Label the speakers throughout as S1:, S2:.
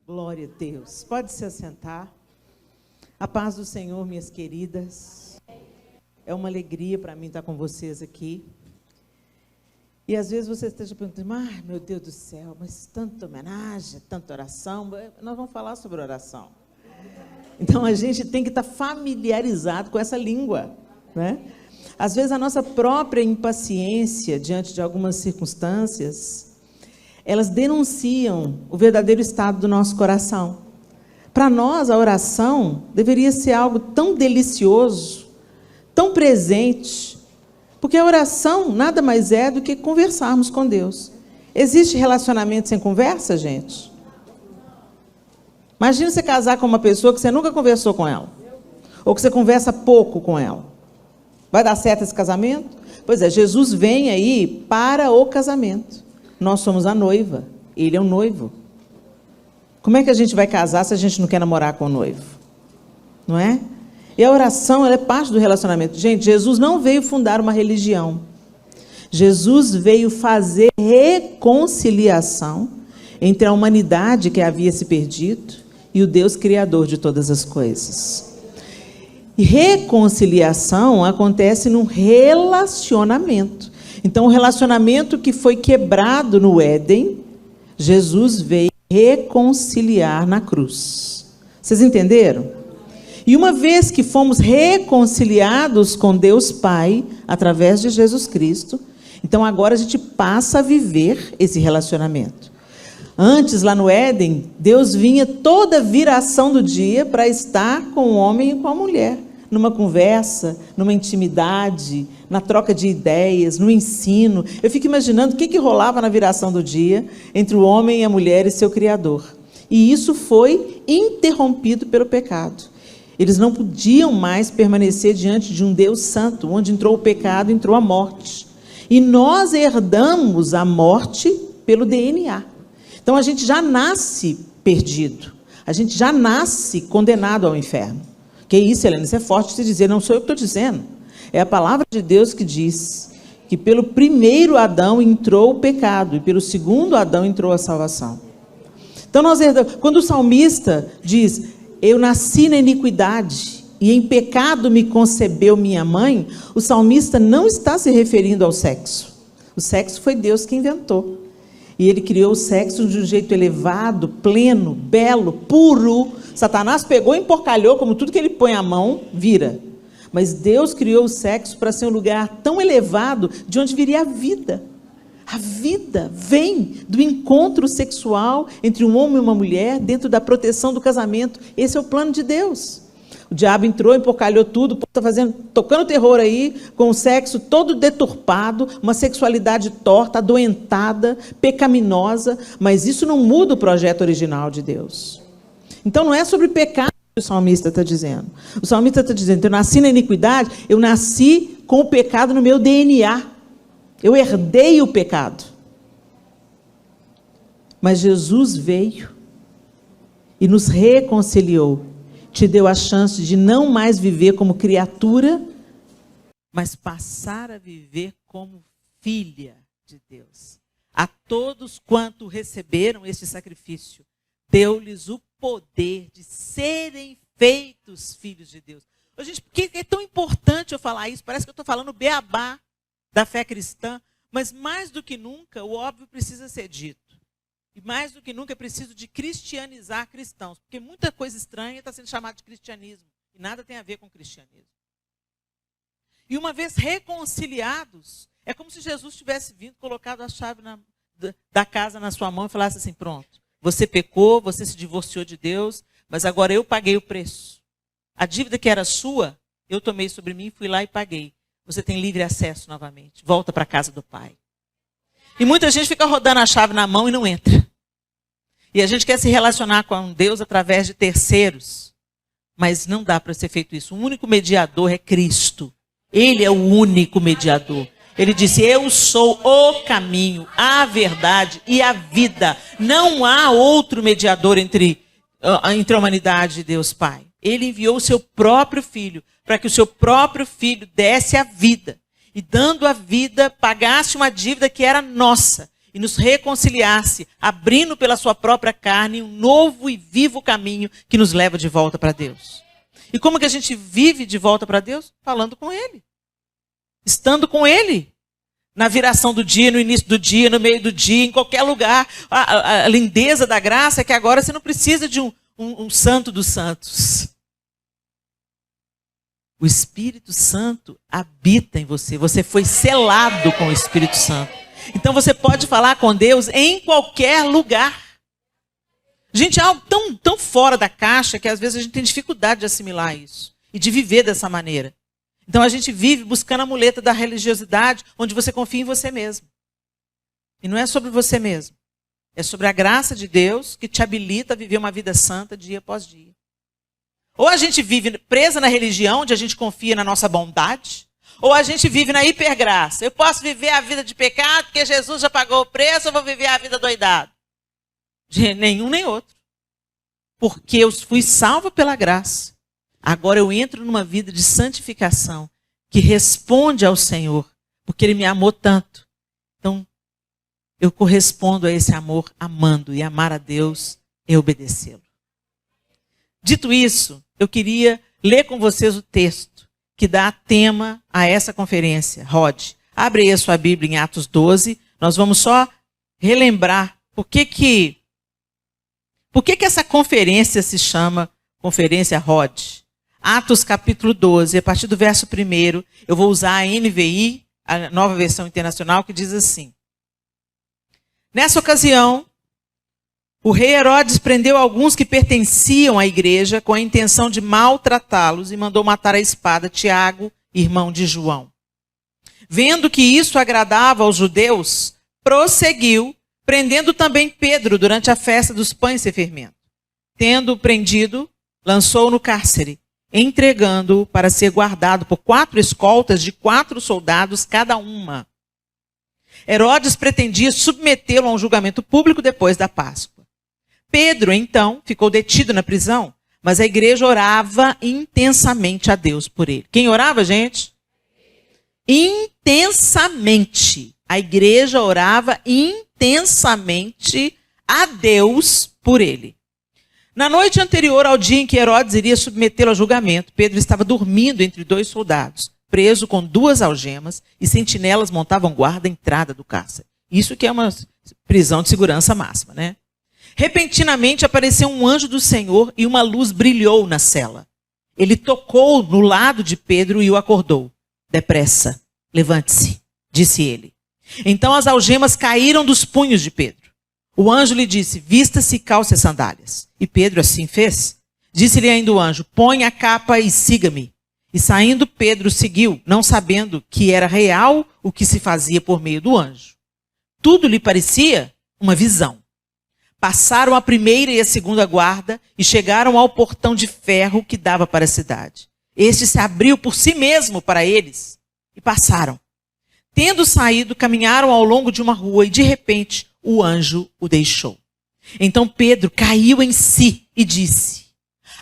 S1: Glória a Deus. Pode se assentar. A paz do Senhor, minhas queridas. É uma alegria para mim estar com vocês aqui. E às vezes você esteja perguntando, meu Deus do céu, mas tanta homenagem, tanta oração. Nós vamos falar sobre oração. Então a gente tem que estar familiarizado com essa língua, né? Às vezes a nossa própria impaciência diante de algumas circunstâncias, elas denunciam o verdadeiro estado do nosso coração. Para nós, a oração deveria ser algo tão delicioso, tão presente, porque a oração nada mais é do que conversarmos com Deus. Existe relacionamento sem conversa, gente? Imagina você casar com uma pessoa que você nunca conversou com ela, ou que você conversa pouco com ela. Vai dar certo esse casamento? Pois é, Jesus vem aí para o casamento. Nós somos a noiva, ele é o noivo. Como é que a gente vai casar se a gente não quer namorar com o noivo? Não é? E a oração, ela é parte do relacionamento. Gente, Jesus não veio fundar uma religião. Jesus veio fazer reconciliação entre a humanidade que havia se perdido e o Deus criador de todas as coisas. E reconciliação acontece num relacionamento. Então, o relacionamento que foi quebrado no Éden, Jesus veio reconciliar na cruz. Vocês entenderam? E uma vez que fomos reconciliados com Deus Pai, através de Jesus Cristo, então agora a gente passa a viver esse relacionamento. Antes, lá no Éden, Deus vinha toda viração do dia para estar com o homem e com a mulher, numa conversa, numa intimidade, na troca de ideias, no ensino. Eu fico imaginando o que rolava na viração do dia entre o homem e a mulher e seu Criador. E isso foi interrompido pelo pecado. Eles não podiam mais permanecer diante de um Deus santo, onde entrou o pecado, entrou a morte. E nós herdamos a morte pelo DNA. Então a gente já nasce perdido, a gente já nasce condenado ao inferno. Que isso, Helena? Isso é forte de dizer, não sou eu que estou dizendo. É a palavra de Deus que diz que pelo primeiro Adão entrou o pecado e pelo segundo Adão entrou a salvação. Então nós herdamos. Quando o salmista diz, eu nasci na iniquidade e em pecado me concebeu minha mãe, o salmista não está se referindo ao sexo. O sexo foi Deus que inventou. E ele criou o sexo de um jeito elevado, pleno, belo, puro. Satanás pegou e emporcalhou, como tudo que ele põe a mão, vira. Mas Deus criou o sexo para ser um lugar tão elevado, de onde viria a vida. A vida vem do encontro sexual entre um homem e uma mulher, dentro da proteção do casamento. Esse é o plano de Deus. O diabo entrou, emporcalhou tudo, está tocando terror aí, com o sexo todo deturpado, uma sexualidade torta, adoentada, pecaminosa, mas isso não muda o projeto original de Deus. Então não é sobre pecado que o salmista está dizendo. O salmista está dizendo, eu nasci na iniquidade, eu nasci com o pecado no meu DNA. Eu herdei o pecado. Mas Jesus veio e nos reconciliou. Te deu a chance de não mais viver como criatura, mas passar a viver como filha de Deus. A todos quanto receberam este sacrifício, deu-lhes o poder de serem feitos filhos de Deus. Gente, por que é tão importante eu falar isso? Parece que eu estou falando beabá da fé cristã, mas mais do que nunca, o óbvio precisa ser dito. E mais do que nunca é preciso de cristianizar cristãos, porque muita coisa estranha está sendo chamada de cristianismo, e nada tem a ver com cristianismo. E uma vez reconciliados, é como se Jesus tivesse vindo, colocado a chave da casa na sua mão e falasse assim, pronto, você pecou, você se divorciou de Deus, mas agora eu paguei o preço. A dívida que era sua, eu tomei sobre mim, fui lá e paguei. Você tem livre acesso novamente, volta para a casa do Pai. E muita gente fica rodando a chave na mão e não entra. E a gente quer se relacionar com Deus através de terceiros. Mas não dá para ser feito isso. O único mediador é Cristo. Ele é o único mediador. Ele disse, eu sou o caminho, a verdade e a vida. Não há outro mediador entre a humanidade e Deus Pai. Ele enviou o seu próprio Filho, para que o seu próprio Filho desse a vida. E dando a vida, pagasse uma dívida que era nossa. e nos reconciliasse, abrindo pela sua própria carne um novo e vivo caminho que nos leva de volta para Deus. E como que a gente vive de volta para Deus? Falando com Ele. Estando com Ele. Na viração do dia, no início do dia, no meio do dia, em qualquer lugar. A lindeza da graça é que agora você não precisa de um santo dos santos. O Espírito Santo habita em você. Você foi selado com o Espírito Santo. Então você pode falar com Deus em qualquer lugar. Gente, é algo tão fora da caixa que às vezes a gente tem dificuldade de assimilar isso. E de viver dessa maneira. Então a gente vive buscando a muleta da religiosidade, onde você confia em você mesmo. E não é sobre você mesmo. É sobre a graça de Deus que te habilita a viver uma vida santa dia após dia. Ou a gente vive presa na religião, onde a gente confia na nossa bondade, ou a gente vive na hipergraça. Eu posso viver a vida de pecado, porque Jesus já pagou o preço, eu vou viver a vida doidado. Nenhum nem outro. Porque eu fui salvo pela graça. Agora eu entro numa vida de santificação, que responde ao Senhor, porque Ele me amou tanto. Então, eu correspondo a esse amor amando, e amar a Deus é obedecê-lo. Dito isso, eu queria ler com vocês o texto que dá tema a essa conferência. Rod, abre aí a sua Bíblia em Atos 12. Nós vamos só relembrar por que essa conferência se chama Conferência Rod. Atos capítulo 12, a partir do verso 1, eu vou usar a NVI, a Nova Versão Internacional, que diz assim. Nessa ocasião, o rei Herodes prendeu alguns que pertenciam à igreja com a intenção de maltratá-los e mandou matar à espada Tiago, irmão de João. Vendo que isso agradava aos judeus, prosseguiu, prendendo também Pedro durante a festa dos pães sem fermento. Tendo-o prendido, lançou-o no cárcere, entregando-o para ser guardado por 4 escoltas de 4 soldados cada uma. Herodes pretendia submetê-lo a um julgamento público depois da Páscoa. Pedro, então, ficou detido na prisão, mas a igreja orava intensamente a Deus por ele. Quem orava, gente? Intensamente. A igreja orava intensamente a Deus por ele. Na noite anterior ao dia em que Herodes iria submetê-lo a julgamento, Pedro estava dormindo entre 2 soldados, preso com 2 algemas, e sentinelas montavam guarda à entrada do cárcere. Isso que é uma prisão de segurança máxima, né? Repentinamente apareceu um anjo do Senhor e uma luz brilhou na cela. Ele tocou no lado de Pedro e o acordou. Depressa, levante-se, disse ele. Então as algemas caíram dos punhos de Pedro. O anjo lhe disse, vista-se e calce as sandálias. E Pedro assim fez. Disse-lhe ainda o anjo, põe a capa e siga-me. E saindo Pedro seguiu, não sabendo que era real o que se fazia por meio do anjo. Tudo lhe parecia uma visão. Passaram a primeira e a segunda guarda e chegaram ao portão de ferro que dava para a cidade. Este se abriu por si mesmo para eles e passaram. Tendo saído, caminharam ao longo de uma rua e de repente o anjo o deixou. Então Pedro caiu em si e disse,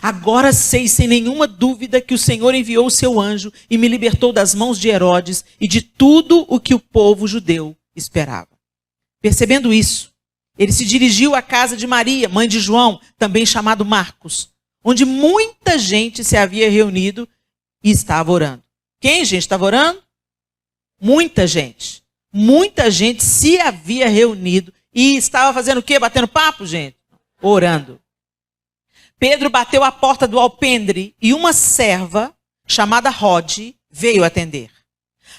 S1: agora sei sem nenhuma dúvida que o Senhor enviou o seu anjo e me libertou das mãos de Herodes e de tudo o que o povo judeu esperava. Percebendo isso, ele se dirigiu à casa de Maria, mãe de João, também chamado Marcos, onde muita gente se havia reunido e estava orando. Quem, gente, estava orando? Muita gente. Muita gente se havia reunido e estava fazendo o quê? Batendo papo, gente? Orando. Pedro bateu à porta do alpendre e uma serva, chamada Rod, veio atender.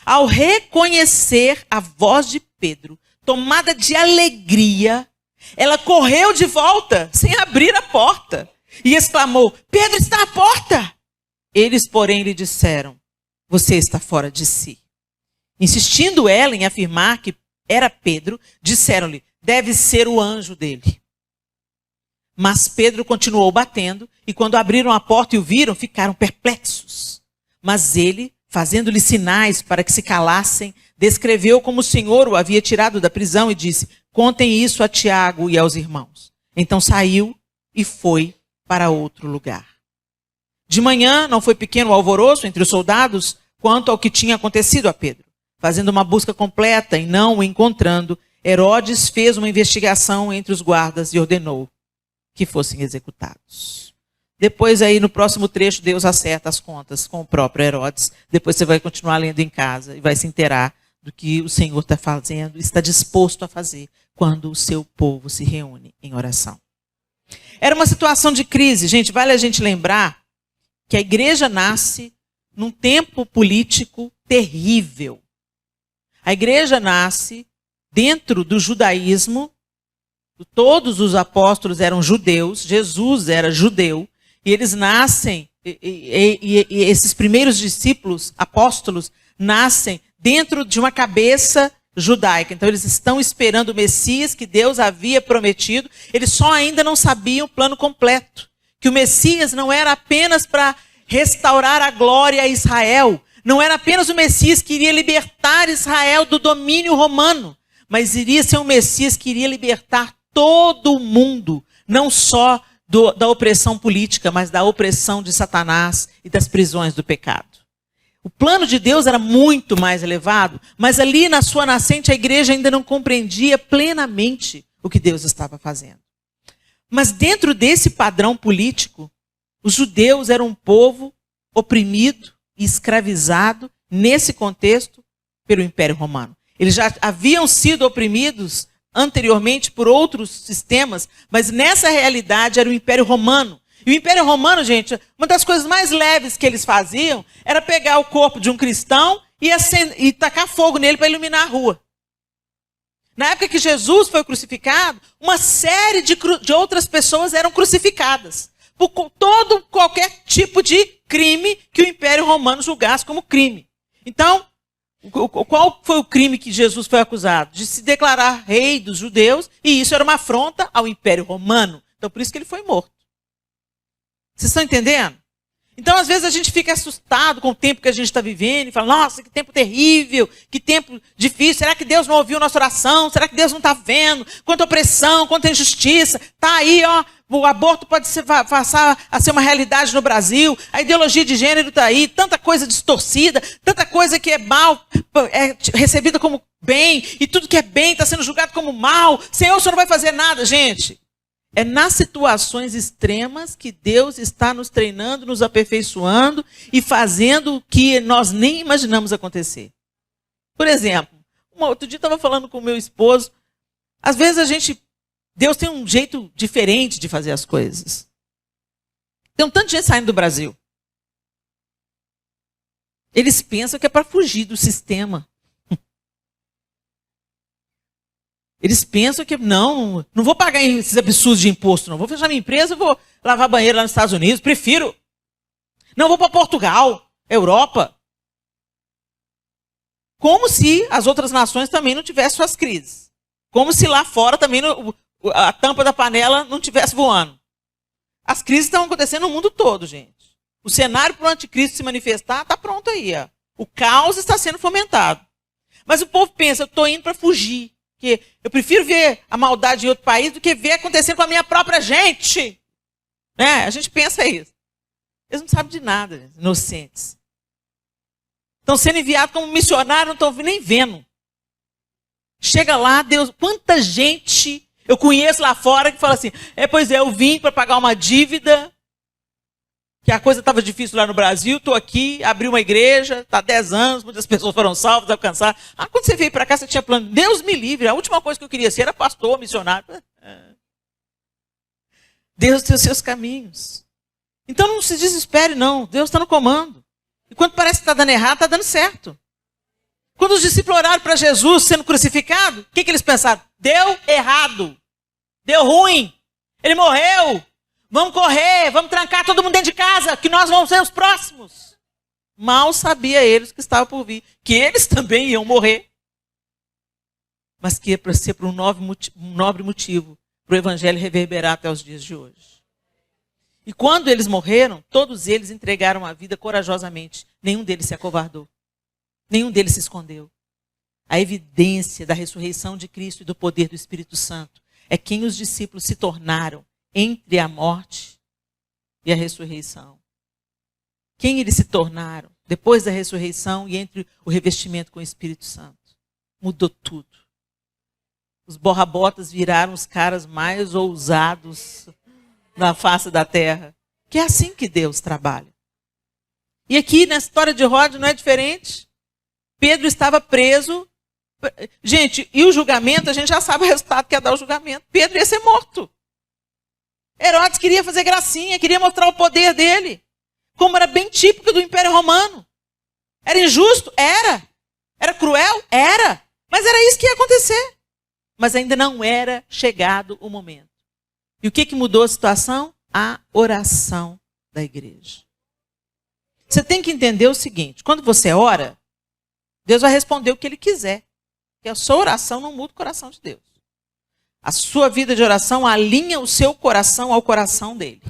S1: Ao reconhecer a voz de Pedro, tomada de alegria, ela correu de volta, sem abrir a porta, e exclamou, Pedro está à porta! Eles, porém, lhe disseram, você está fora de si. Insistindo ela em afirmar que era Pedro, disseram-lhe, deve ser o anjo dele. Mas Pedro continuou batendo, e quando abriram a porta e o viram, ficaram perplexos. Mas ele, fazendo-lhe sinais para que se calassem, descreveu como o Senhor o havia tirado da prisão e disse, contem isso a Tiago e aos irmãos. Então saiu e foi para outro lugar. De manhã não foi pequeno o alvoroço entre os soldados quanto ao que tinha acontecido a Pedro. Fazendo uma busca completa e não o encontrando, Herodes fez uma investigação entre os guardas e ordenou que fossem executados. Depois aí no próximo trecho Deus acerta as contas com o próprio Herodes. Depois você vai continuar lendo em casa e vai se inteirar do que o Senhor está fazendo, está disposto a fazer quando o seu povo se reúne em oração. Era uma situação de crise. Gente, vale a gente lembrar que a igreja nasce num tempo político terrível. A igreja nasce dentro do judaísmo. Todos os apóstolos eram judeus, Jesus era judeu, e eles nascem, e esses primeiros discípulos, apóstolos, nascem dentro de uma cabeça judaica. Então eles estão esperando o Messias que Deus havia prometido, eles só ainda não sabiam o plano completo. Que o Messias não era apenas para restaurar a glória a Israel, não era apenas o Messias que iria libertar Israel do domínio romano, mas iria ser um Messias que iria libertar todo o mundo, não só da opressão política, mas da opressão de Satanás e das prisões do pecado. O plano de Deus era muito mais elevado, mas ali na sua nascente a igreja ainda não compreendia plenamente o que Deus estava fazendo. Mas dentro desse padrão político, os judeus eram um povo oprimido e escravizado, nesse contexto, pelo Império Romano. Eles já haviam sido oprimidos anteriormente por outros sistemas, mas nessa realidade era o Império Romano. E o Império Romano, gente, uma das coisas mais leves que eles faziam era pegar o corpo de um cristão e tacar fogo nele para iluminar a rua. Na época que Jesus foi crucificado, uma série de outras pessoas eram crucificadas por qualquer tipo de crime que o Império Romano julgasse como crime. Então, qual foi o crime que Jesus foi acusado? De se declarar rei dos judeus, e isso era uma afronta ao Império Romano. Então, por isso que ele foi morto. Vocês estão entendendo? Então, às vezes, a gente fica assustado com o tempo que a gente está vivendo e fala, nossa, que tempo terrível, que tempo difícil. Será que Deus não ouviu nossa oração? Será que Deus não está vendo? Quanta opressão, quanta injustiça. Está aí, ó, o aborto pode passar a ser uma realidade no Brasil. A ideologia de gênero está aí. Tanta coisa distorcida, tanta coisa que é mal, é recebida como bem. E tudo que é bem está sendo julgado como mal. Senhor, o Senhor não vai fazer nada, gente. É nas situações extremas que Deus está nos treinando, nos aperfeiçoando e fazendo o que nós nem imaginamos acontecer. Por exemplo, outro dia eu estava falando com o meu esposo, às vezes Deus tem um jeito diferente de fazer as coisas. Tem um tanto de gente saindo do Brasil. Eles pensam que é para fugir do sistema. Eles pensam que não vou pagar esses absurdos de imposto, não. Vou fechar minha empresa, vou lavar banheiro lá nos Estados Unidos, prefiro. Não vou para Portugal, Europa. Como se as outras nações também não tivessem suas crises. Como se lá fora também a tampa da panela não estivesse voando. As crises estão acontecendo no mundo todo, gente. O cenário para o anticristo se manifestar está pronto aí. Ó. O caos está sendo fomentado. Mas o povo pensa, eu estou indo para fugir. Que eu prefiro ver a maldade em outro país do que ver acontecendo com a minha própria gente. Né? A gente pensa isso. Eles não sabem de nada, gente, inocentes. Estão sendo enviados como missionários, não estão nem vendo. Chega lá, Deus, quanta gente eu conheço lá fora que fala assim, pois é, eu vim para pagar uma dívida, que a coisa estava difícil lá no Brasil, estou aqui, abri uma igreja, está há 10 anos, muitas pessoas foram salvas, alcançadas. Quando você veio para cá, você tinha plano, Deus me livre, a última coisa que eu queria ser era pastor, missionário. Deus tem os seus caminhos. Então não se desespere não, Deus está no comando. E quando parece que está dando errado, está dando certo. Quando os discípulos oraram para Jesus sendo crucificado, o que eles pensaram? Deu errado, deu ruim, ele morreu. Vamos correr, vamos trancar todo mundo dentro de casa, que nós vamos ser os próximos. Mal sabia eles que estavam por vir, que eles também iam morrer. Mas que ia para ser por um nobre motivo, para o evangelho reverberar até os dias de hoje. E quando eles morreram, todos eles entregaram a vida corajosamente. Nenhum deles se acovardou. Nenhum deles se escondeu. A evidência da ressurreição de Cristo e do poder do Espírito Santo é quem os discípulos se tornaram entre a morte e a ressurreição. Quem eles se tornaram depois da ressurreição e entre o revestimento com o Espírito Santo. Mudou tudo. Os borrabotas viraram os caras mais ousados na face da terra. Que é assim que Deus trabalha. E aqui, na história de Rod, não é diferente. Pedro estava preso. Gente, e o julgamento, a gente já sabe o resultado que ia dar o julgamento. Pedro ia ser morto. Herodes queria fazer gracinha, queria mostrar o poder dele. Como era bem típico do Império Romano. Era injusto? Era. Era cruel? Era. Mas era isso que ia acontecer. Mas ainda não era chegado o momento. E o que mudou a situação? A oração da igreja. Você tem que entender o seguinte, quando você ora, Deus vai responder o que Ele quiser. Porque a sua oração não muda o coração de Deus. A sua vida de oração alinha o seu coração ao coração dele.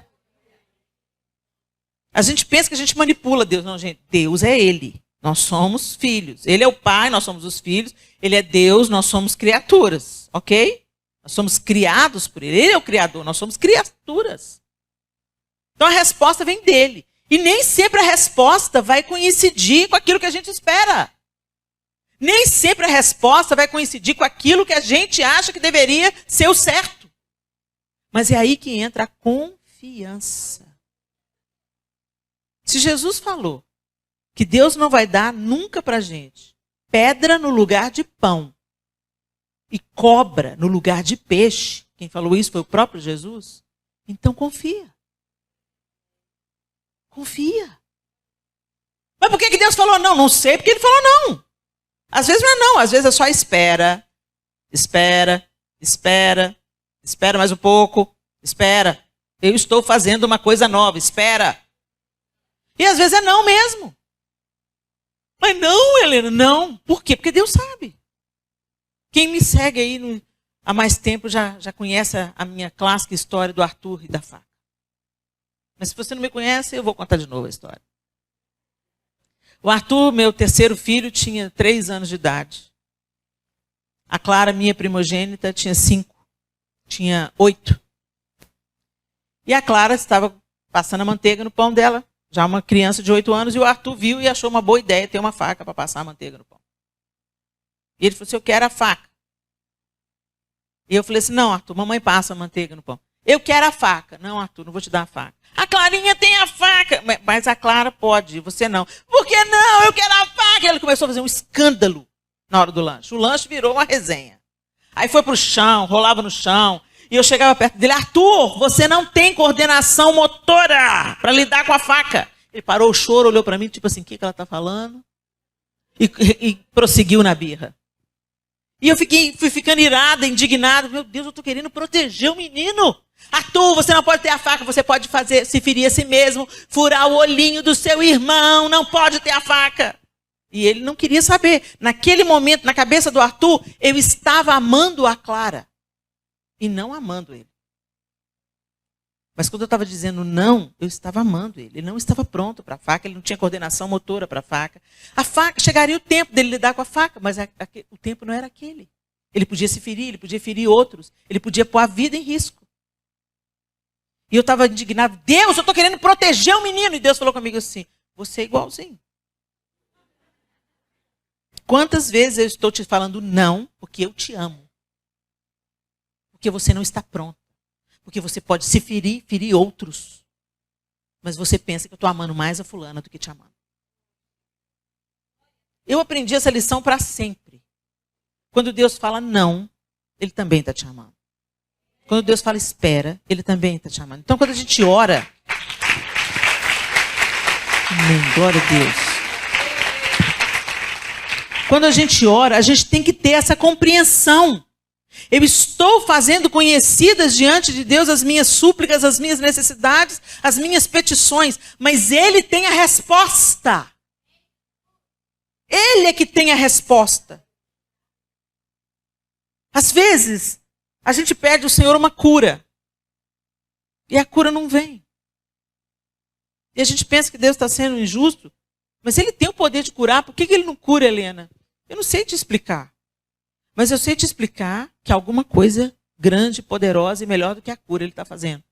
S1: A gente pensa que a gente manipula Deus. Não, gente, Deus é Ele. Nós somos filhos. Ele é o Pai, nós somos os filhos. Ele é Deus, nós somos criaturas. Ok? Nós somos criados por Ele. Ele é o Criador, nós somos criaturas. Então a resposta vem dele. E nem sempre a resposta vai coincidir com aquilo que a gente espera. Nem sempre a resposta vai coincidir com aquilo que a gente acha que deveria ser o certo. Mas é aí que entra a confiança. Se Jesus falou que Deus não vai dar nunca para a gente pedra no lugar de pão e cobra no lugar de peixe, quem falou isso foi o próprio Jesus, então confia. Confia. Mas por que Deus falou não? Não sei porque Ele falou não. Às vezes não é não, às vezes é só espera. Espera, espera, espera mais um pouco, espera. Eu estou fazendo uma coisa nova, espera. E às vezes é não mesmo. Mas não, Helena, não. Por quê? Porque Deus sabe. Quem me segue aí há mais tempo já conhece a minha clássica história do Arthur e da faca. Mas se você não me conhece, eu vou contar de novo a história. O Arthur, meu terceiro filho, tinha 3 anos de idade. A Clara, minha primogênita, tinha 5. Tinha 8. E a Clara estava passando a manteiga no pão dela. Já uma criança de 8 anos. E o Arthur viu e achou uma boa ideia ter uma faca para passar a manteiga no pão. E ele falou assim, eu quero a faca. E eu falei assim, não, Arthur, mamãe passa a manteiga no pão. Eu quero a faca. Não, Arthur, não vou te dar a faca. A Clarinha tem a faca. Mas a Clara pode, você não. Por que não? Eu quero a faca. Ele começou a fazer um escândalo na hora do lanche. O lanche virou uma resenha. Aí foi para o chão, rolava no chão. E eu chegava perto dele. Arthur, você não tem coordenação motora para lidar com a faca. Ele parou o choro, olhou para mim, tipo assim, o que ela está falando? E prosseguiu na birra. E eu fui ficando irada, indignada. Meu Deus, eu estou querendo proteger o menino. Arthur, você não pode ter a faca, você pode se ferir a si mesmo, furar o olhinho do seu irmão, não pode ter a faca. E ele não queria saber. Naquele momento, na cabeça do Arthur, eu estava amando a Clara e não amando ele. Mas quando eu estava dizendo não, eu estava amando ele. Ele não estava pronto para a faca, ele não tinha coordenação motora para a faca. A faca, chegaria o tempo dele lidar com a faca, mas o tempo não era aquele. Ele podia se ferir, ele podia ferir outros, ele podia pôr a vida em risco. E eu estava indignado. Deus, eu estou querendo proteger o menino. E Deus falou comigo assim, você é igualzinho. Quantas vezes eu estou te falando não, porque eu te amo. Porque você não está pronto. Porque você pode se ferir, ferir outros. Mas você pensa que eu estou amando mais a fulana do que te amando. Eu aprendi essa lição para sempre. Quando Deus fala não, Ele também está te amando. Quando Deus fala espera, Ele também está te amando. Então, quando a gente ora... Amém, glória a Deus. Quando a gente ora, a gente tem que ter essa compreensão. Eu estou fazendo conhecidas diante de Deus as minhas súplicas, as minhas necessidades, as minhas petições. Mas Ele tem a resposta. Ele é que tem a resposta. Às vezes... a gente pede ao Senhor uma cura. E a cura não vem. E a gente pensa que Deus está sendo injusto. Mas Ele tem o poder de curar. Por que Ele não cura, Helena? Eu não sei te explicar. Mas eu sei te explicar que alguma coisa grande, poderosa e melhor do que a cura Ele está fazendo.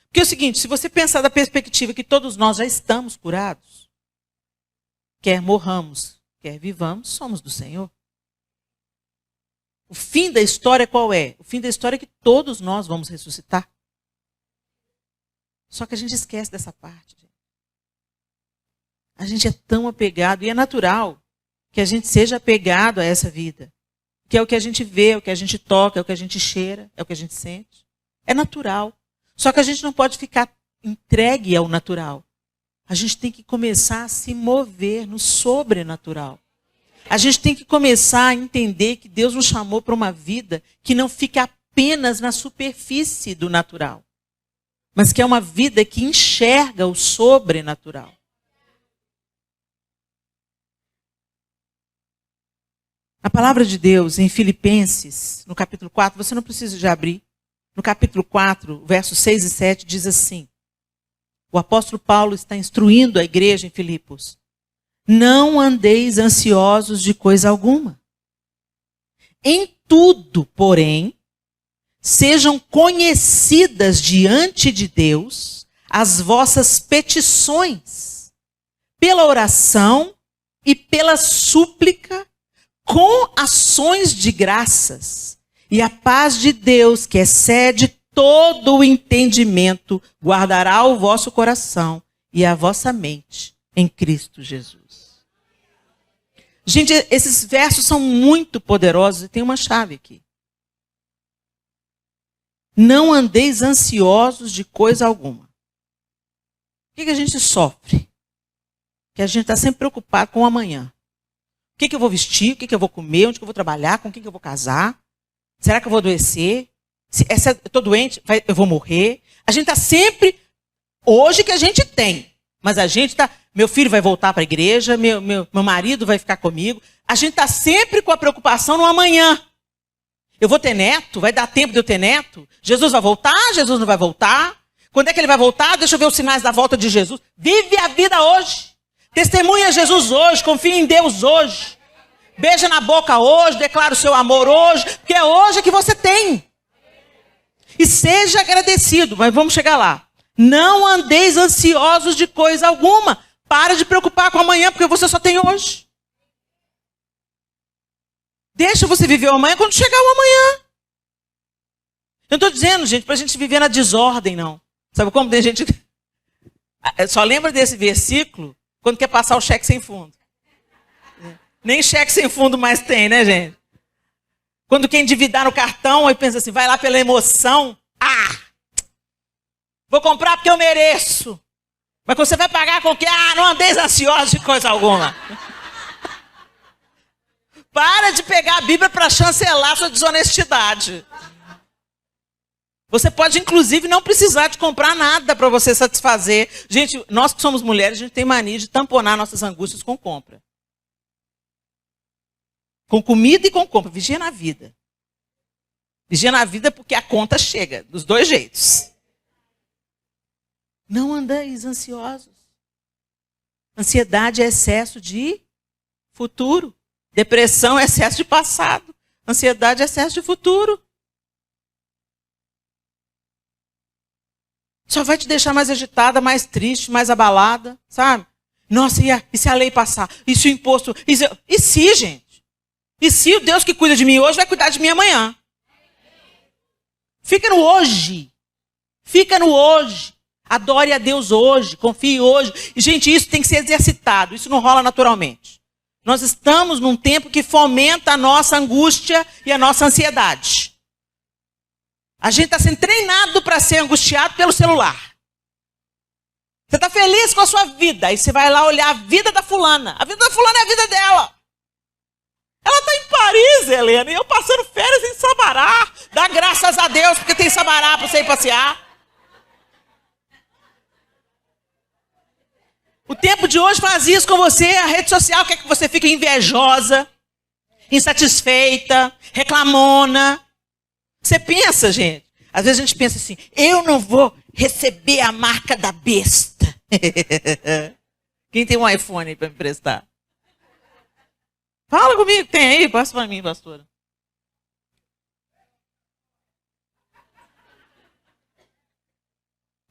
S1: Porque é o seguinte, se você pensar da perspectiva que todos nós já estamos curados, quer morramos, quer vivamos, somos do Senhor. O fim da história qual é? O fim da história é que todos nós vamos ressuscitar. Só que a gente esquece dessa parte. A gente é tão apegado, e é natural que a gente seja apegado a essa vida. Que é o que a gente vê, é o que a gente toca, é o que a gente cheira, é o que a gente sente. É natural. Só que a gente não pode ficar entregue ao natural. A gente tem que começar a se mover no sobrenatural. A gente tem que começar a entender que Deus nos chamou para uma vida que não fica apenas na superfície do natural, mas que é uma vida que enxerga o sobrenatural. A palavra de Deus em Filipenses, no capítulo 4, você não precisa de abrir. No capítulo 4, versos 6 e 7, diz assim: o apóstolo Paulo está instruindo a igreja em Filipos. Não andeis ansiosos de coisa alguma. Em tudo, porém, sejam conhecidas diante de Deus as vossas petições, pela oração e pela súplica, com ações de graças. E a paz de Deus, que excede todo o entendimento, guardará o vosso coração e a vossa mente em Cristo Jesus. Gente, esses versos são muito poderosos e tem uma chave aqui. Não andeis ansiosos de coisa alguma. O que a gente sofre? Que a gente está sempre preocupado com o amanhã. O que eu vou vestir? O que eu vou comer? Onde eu vou trabalhar? Com quem eu vou casar? Será que eu vou adoecer? Se eu estou doente, eu vou morrer? A gente está sempre... Hoje que a gente tem. Mas a gente está... Meu filho vai voltar para a igreja, meu marido vai ficar comigo. A gente está sempre com a preocupação no amanhã. Eu vou ter neto? Vai dar tempo de eu ter neto? Jesus vai voltar? Jesus não vai voltar? Quando é que ele vai voltar? Deixa eu ver os sinais da volta de Jesus. Vive a vida hoje. Testemunha Jesus hoje. Confia em Deus hoje. Beija na boca hoje. Declara o seu amor hoje. Porque é hoje que você tem. E seja agradecido. Mas vamos chegar lá. Não andeis ansiosos de coisa alguma. Para de preocupar com amanhã, porque você só tem hoje. Deixa você viver o amanhã quando chegar o amanhã. Eu não estou dizendo, gente, para a gente viver na desordem, não. Sabe como tem gente que só lembra desse versículo quando quer passar o cheque sem fundo. Nem cheque sem fundo mais tem, né, gente? Quando quer endividar no cartão, aí pensa assim, vai lá pela emoção. Vou comprar porque eu mereço. Mas você vai pagar com o quê? Não andeis ansiosos de coisa alguma. Para de pegar a Bíblia para chancelar sua desonestidade. Você pode, inclusive, não precisar de comprar nada para você satisfazer. Gente, nós que somos mulheres, a gente tem mania de tamponar nossas angústias com compra. Com comida e com compra. Vigia na vida. Vigia na vida porque a conta chega, dos dois jeitos. Não andeis ansiosos. Ansiedade é excesso de futuro. Depressão é excesso de passado. Ansiedade é excesso de futuro. Só vai te deixar mais agitada, mais triste, mais abalada, sabe? Nossa, e se a lei passar? E se o imposto... E se, gente? E se o Deus que cuida de mim hoje vai cuidar de mim amanhã? Fica no hoje. Fica no hoje. Adore a Deus hoje, confie hoje. E, gente, isso tem que ser exercitado. Isso não rola naturalmente. Nós estamos num tempo que fomenta a nossa angústia e a nossa ansiedade. A gente está sendo treinado para ser angustiado pelo celular. Você está feliz com a sua vida. Aí você vai lá olhar a vida da fulana. A vida da fulana é a vida dela. Ela está em Paris, Helena, e eu passando férias em Sabará. Dá graças a Deus porque tem Sabará para você ir passear. O tempo de hoje faz isso com você. A rede social quer que você fique invejosa, insatisfeita, reclamona. Você pensa, gente. Às vezes a gente pensa assim, eu não vou receber a marca da besta. Quem tem um iPhone para me emprestar? Fala comigo, tem aí? Passa para mim, pastora.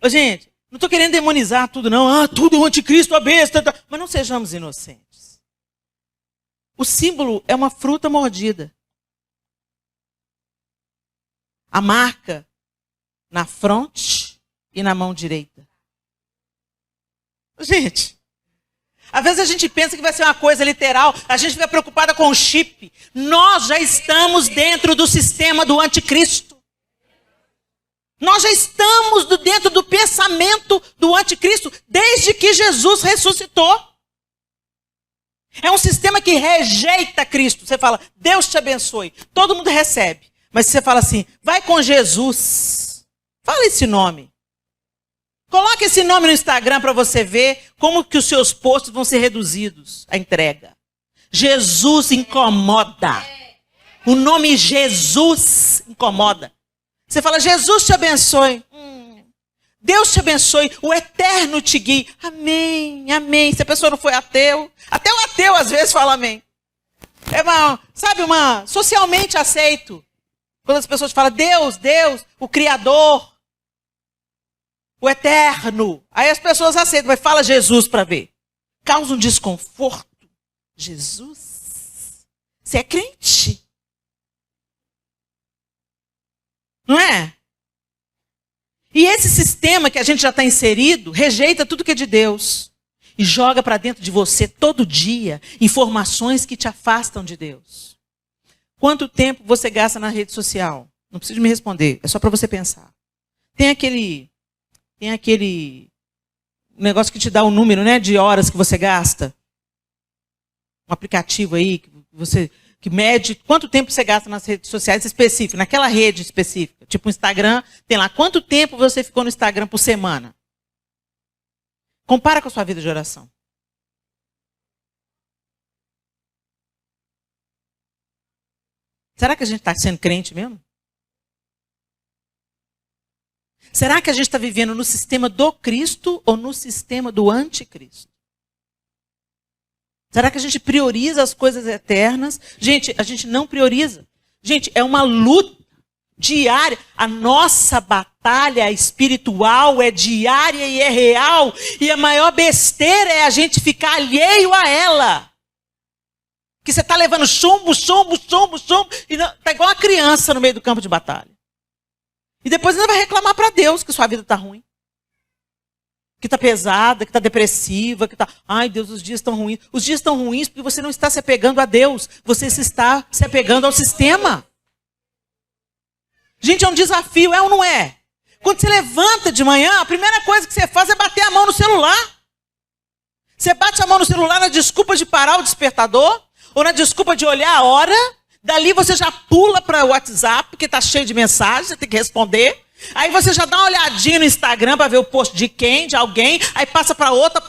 S1: Ô, gente, não estou querendo demonizar tudo, não. Tudo é o anticristo, a besta. Mas não sejamos inocentes. O símbolo é uma fruta mordida. a marca na fronte e na mão direita. Gente, às vezes a gente pensa que vai ser uma coisa literal, a gente fica preocupada com o chip. Nós já estamos dentro do sistema do anticristo. Nós já estamos dentro do pensamento do anticristo desde que Jesus ressuscitou. É um sistema que rejeita Cristo. Você fala, Deus te abençoe. Todo mundo recebe. Mas você fala assim, vai com Jesus. Fala esse nome. Coloque esse nome no Instagram para você ver como que os seus posts vão ser reduzidos, a entrega. Jesus incomoda. O nome Jesus incomoda. Você fala, Jesus te abençoe. Deus te abençoe, o eterno te guie. Amém, amém. Se a pessoa não foi ateu, até o ateu às vezes fala amém. É uma socialmente aceito. Quando as pessoas falam Deus, o Criador, o eterno. Aí as pessoas aceitam, mas fala Jesus para ver. Causa um desconforto. Jesus? Você é crente? Não é? E esse sistema que a gente já está inserido, rejeita tudo que é de Deus. E joga para dentro de você todo dia informações que te afastam de Deus. Quanto tempo você gasta na rede social? Não precisa me responder, é só para você pensar. Tem aquele negócio que te dá o número, né, de horas que você gasta. Um aplicativo aí que mede quanto tempo você gasta nas redes sociais específicas, naquela rede específica. Tipo o Instagram, tem lá quanto tempo você ficou no Instagram por semana. Compara com a sua vida de oração. Será que a gente está sendo crente mesmo? Será que a gente está vivendo no sistema do Cristo ou no sistema do anticristo? Será que a gente prioriza as coisas eternas? Gente, a gente não prioriza. Gente, é uma luta diária. A nossa batalha espiritual é diária e é real. E a maior besteira é a gente ficar alheio a ela. Que você está levando chumbo. E está igual uma criança no meio do campo de batalha. E depois ainda vai reclamar para Deus que sua vida está ruim. Que está pesada, que está depressiva, que está... Ai, Deus, os dias estão ruins. Os dias estão ruins porque você não está se apegando a Deus. Você está se apegando ao sistema. Gente, é um desafio, é ou não é? Quando você levanta de manhã, a primeira coisa que você faz é bater a mão no celular. Você bate a mão no celular na desculpa de parar o despertador, ou na desculpa de olhar a hora. Dali você já pula para o WhatsApp, porque está cheio de mensagens, você tem que responder. Aí você já dá uma olhadinha no Instagram para ver o post de quem, de alguém, aí passa para outra,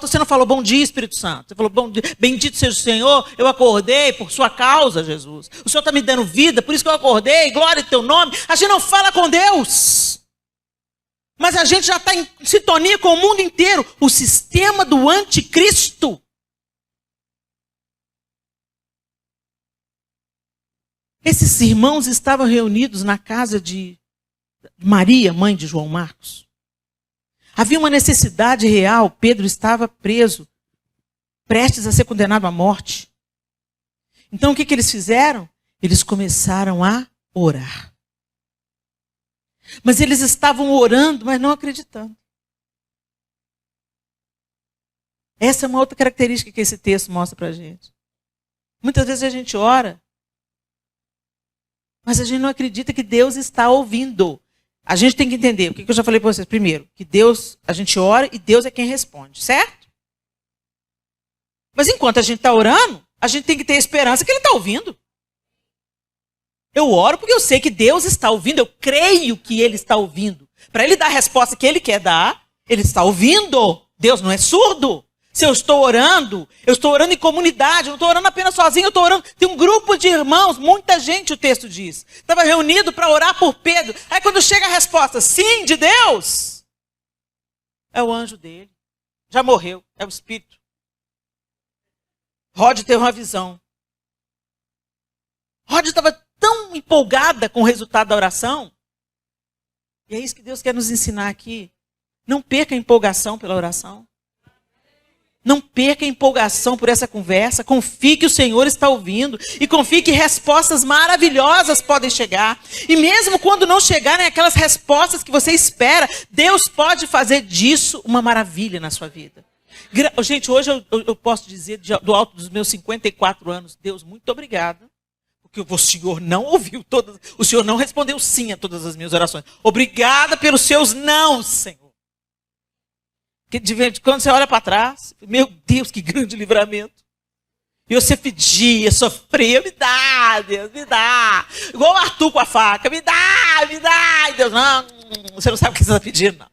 S1: você não falou bom dia, Espírito Santo. Você falou bom dia, bendito seja o Senhor, eu acordei por sua causa, Jesus. O Senhor está me dando vida, por isso que eu acordei, glória ao teu nome. A gente não fala com Deus. Mas a gente já está em sintonia com o mundo inteiro. O sistema do anticristo. Esses irmãos estavam reunidos na casa de Maria, mãe de João Marcos. Havia uma necessidade real. Pedro estava preso, prestes a ser condenado à morte. Então o que eles fizeram? Eles começaram a orar. Mas eles estavam orando, mas não acreditando. Essa é uma outra característica que esse texto mostra para a gente. Muitas vezes a gente ora, mas a gente não acredita que Deus está ouvindo. A gente tem que entender, o que eu já falei para vocês. Primeiro, que Deus, a gente ora e Deus é quem responde, certo? Mas enquanto a gente está orando, a gente tem que ter esperança que Ele está ouvindo. Eu oro porque eu sei que Deus está ouvindo, eu creio que Ele está ouvindo. Para Ele dar a resposta que Ele quer dar, Ele está ouvindo. Deus não é surdo. Se eu estou orando em comunidade, eu não estou orando apenas sozinho, eu estou orando. Tem um grupo de irmãos, muita gente, o texto diz. Estava reunido para orar por Pedro. Aí quando chega a resposta, sim, de Deus, é o anjo dele. Já morreu, é o Espírito. Rod teve uma visão. Rod estava tão empolgada com o resultado da oração. E é isso que Deus quer nos ensinar aqui. Não perca a empolgação pela oração. Não perca a empolgação por essa conversa. Confie que o Senhor está ouvindo. E confie que respostas maravilhosas podem chegar. E mesmo quando não chegarem aquelas respostas que você espera, Deus pode fazer disso uma maravilha na sua vida. Gente, hoje eu posso dizer, do alto dos meus 54 anos, Deus, muito obrigado. Porque o Senhor não ouviu todas, o Senhor não respondeu sim a todas as minhas orações. Obrigada pelos seus não, Senhor. Quando você olha para trás, meu Deus, que grande livramento. E você pedia, sofria, me dá, Deus, me dá. Igual o Arthur com a faca, me dá, me dá. E Deus, não, você não sabe o que você está pedindo, não.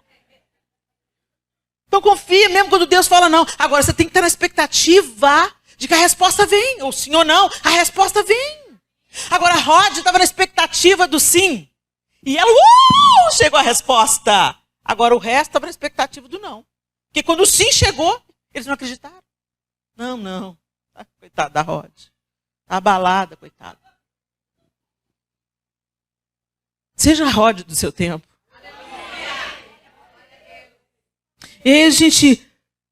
S1: Então confia, mesmo quando Deus fala não. Agora você tem que estar na expectativa de que a resposta vem. Ou sim ou não, a resposta vem. Agora a Rod estava na expectativa do sim. E ela, chegou a resposta. Agora o resto estava na expectativa do não. Porque quando o sim chegou, eles não acreditaram. Não. Coitada da Rod. Está abalada, coitada. Seja a Rod do seu tempo. E aí a gente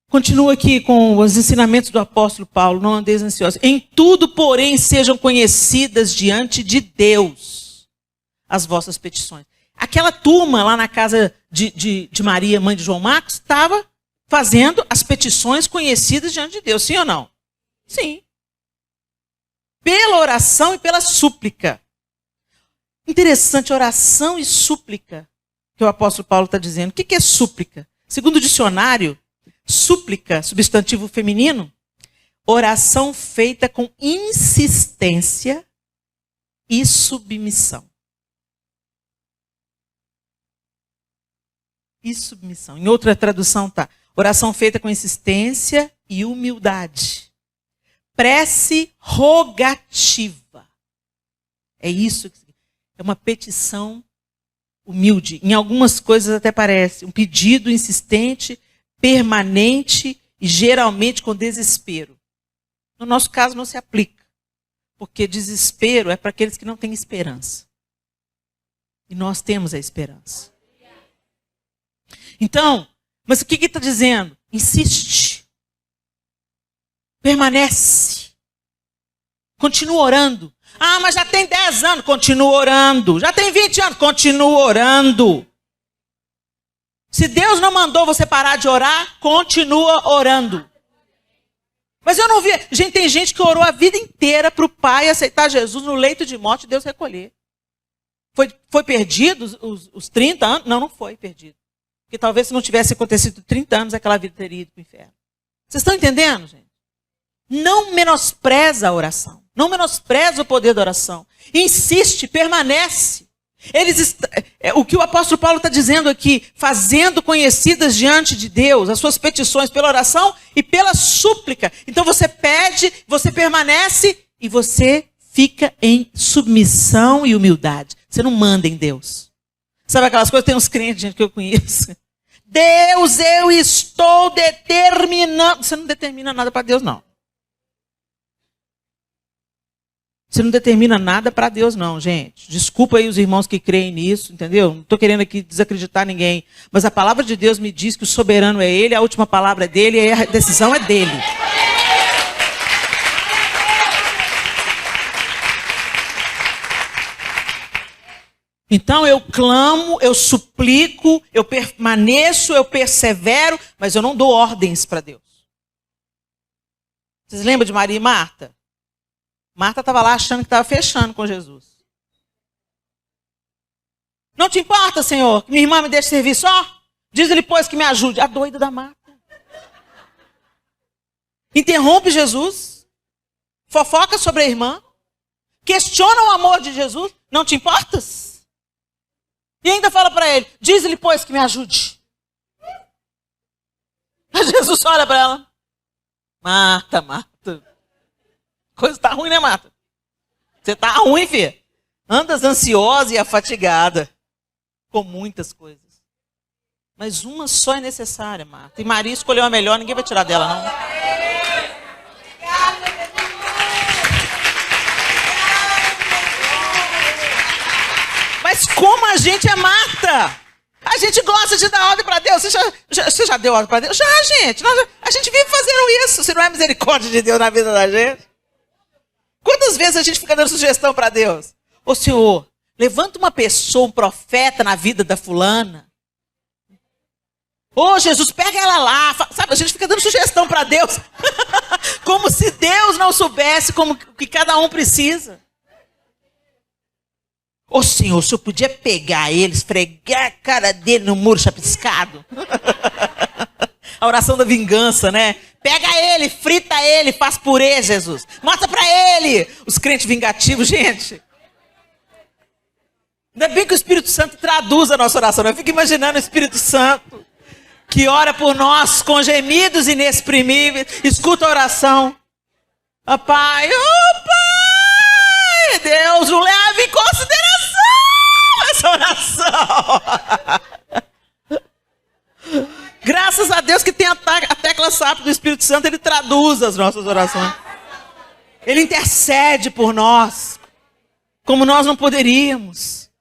S1: continua aqui com os ensinamentos do apóstolo Paulo. Não andeis ansiosos. Em tudo, porém, sejam conhecidas diante de Deus as vossas petições. Aquela turma lá na casa de Maria, mãe de João Marcos, estava fazendo as petições conhecidas diante de Deus. Sim ou não? Sim. Pela oração e pela súplica. Interessante, oração e súplica, que o apóstolo Paulo está dizendo. O que é súplica? Segundo o dicionário, súplica, substantivo feminino, oração feita com insistência e submissão. E submissão. Em outra tradução está, oração feita com insistência e humildade. Prece rogativa. É isso. É uma petição humilde. Em algumas coisas até parece um pedido insistente, permanente e geralmente com desespero. No nosso caso não se aplica. Porque desespero é para aqueles que não têm esperança. E nós temos a esperança. Então, mas o que está dizendo? Insiste. Permanece. Continua orando. Ah, mas já tem 10 anos. Continua orando. Já tem 20 anos. Continua orando. Se Deus não mandou você parar de orar, continua orando. Mas eu não vi. Gente, tem gente que orou a vida inteira para o pai aceitar Jesus no leito de morte e Deus recolher. Foi perdido os 30 anos? Não foi perdido. Porque talvez se não tivesse acontecido 30 anos, aquela vida teria ido para o inferno. Vocês estão entendendo, gente? Não menospreza a oração. Não menospreza o poder da oração. Insiste, permanece. O que o apóstolo Paulo está dizendo aqui, fazendo conhecidas diante de Deus as suas petições pela oração e pela súplica. Então você pede, você permanece e você fica em submissão e humildade. Você não manda em Deus. Sabe aquelas coisas? Tem uns crentes, gente, que eu conheço. Deus, eu estou determinando. Você não determina nada para Deus, não. Você não determina nada para Deus, não, gente. Desculpa aí os irmãos que creem nisso, entendeu? Não estou querendo aqui desacreditar ninguém. Mas a palavra de Deus me diz que o soberano é Ele, a última palavra é dele e a decisão é dele. Então eu clamo, eu suplico, eu permaneço, eu persevero, mas eu não dou ordens para Deus. Vocês lembram de Maria e Marta? Marta estava lá achando que estava fechando com Jesus. Não te importa, Senhor, que minha irmã me deixe servir só? Diz-lhe, pois, que me ajude. A doida da Marta. Interrompe Jesus. Fofoca sobre a irmã. Questiona o amor de Jesus. Não te importas? E ainda fala para ele, diz-lhe, pois, que me ajude. Jesus olha para ela. Marta, Marta. Coisa tá ruim, né, Marta? Você tá ruim, filha. Andas ansiosa e afatigada. Com muitas coisas. Mas uma só é necessária, Marta. E Maria escolheu a melhor, ninguém vai tirar dela, não. Mas como a gente é Marta? A gente gosta de dar ordem para Deus. Você já deu ordem para Deus? Já, gente. A gente vive fazendo isso. Se não é misericórdia de Deus na vida da gente. Quantas vezes a gente fica dando sugestão para Deus? Ô Senhor, levanta uma pessoa, um profeta na vida da fulana. Ô Jesus, pega ela lá. Sabe, a gente fica dando sugestão para Deus. Como se Deus não soubesse como que cada um precisa. Ô Senhor, o Senhor podia pegar ele, esfregar a cara dele no muro chapiscado. A oração da vingança, né? Pega ele, frita ele, faz purê, Jesus. Mostra pra ele. Os crentes vingativos, gente. Ainda bem que o Espírito Santo traduz a nossa oração. Eu fico imaginando o Espírito Santo que ora por nós com gemidos inexprimíveis. Escuta a oração. Ó Pai, Deus, não leva em consideração essa oração. Graças a Deus que tem a tecla SAP do Espírito Santo, ele traduz as nossas orações. Ele intercede por nós, como nós não poderíamos.